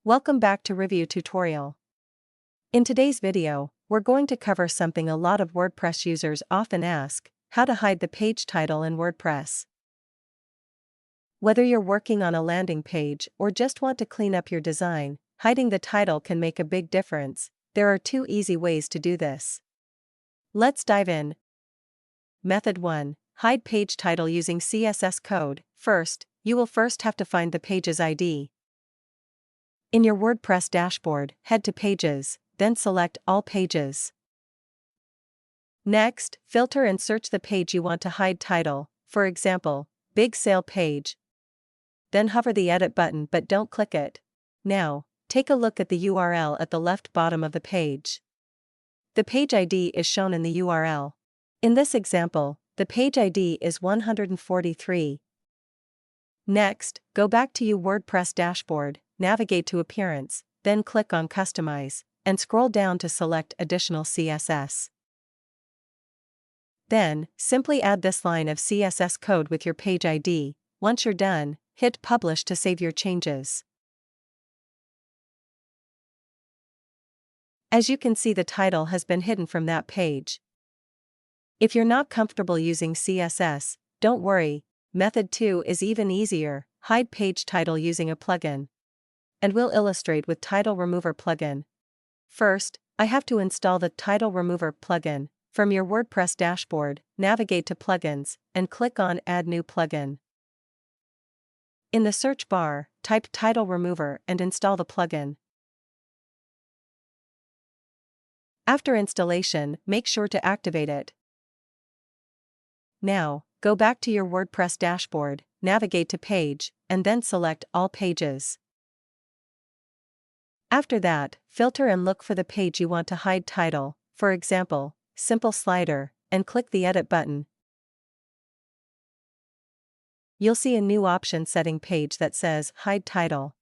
Welcome back to Ryviu tutorial. In today's video, we're going to cover something a lot of WordPress users often ask: how to hide the page title in WordPress. Whether you're working on a landing page or just want to clean up your design, hiding the title can make a big difference. There are two easy ways to do this. Let's dive in. Method 1. Hide page title using CSS code. First, you will have to find the page's ID. In your WordPress dashboard, head to Pages, then select All Pages. Next, filter and search the page you want to hide title, for example, Big Sale page. Then hover the Edit button but don't click it. Now, take a look at the URL at the left bottom of the page. The page ID is shown in the URL. In this example, the page ID is 143. Next, go back to your WordPress dashboard, navigate to Appearance, then click on Customize, and scroll down to select Additional CSS. Then, simply add this line of CSS code with your page ID. Once you're done, hit Publish to save your changes. As you can see, the title has been hidden from that page. If you're not comfortable using CSS, don't worry. Method 2 is even easier: hide page title using a plugin. And we'll illustrate with Title Remover plugin. First, I have to install the Title Remover plugin. From your WordPress dashboard, navigate to Plugins, and click on Add New Plugin. In the search bar, type Title Remover and install the plugin. After installation, make sure to activate it. Now, go back to your WordPress dashboard, navigate to Page, and then select All Pages. After that, filter and look for the page you want to hide title, for example, Simple Slider, and click the Edit button. You'll see a new option setting page that says Hide Title.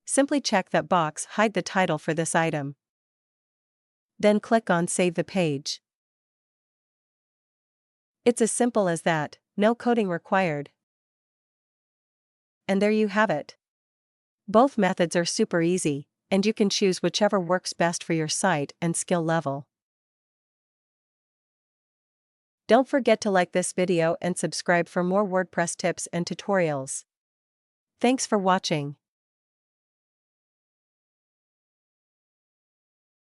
Simply check that box, hide the title for this item. Then click on Save the page. It's as simple as that, no coding required. And there you have it. Both methods are super easy, and you can choose whichever works best for your site and skill level. Don't forget to like this video and subscribe for more WordPress tips and tutorials. Thanks for watching.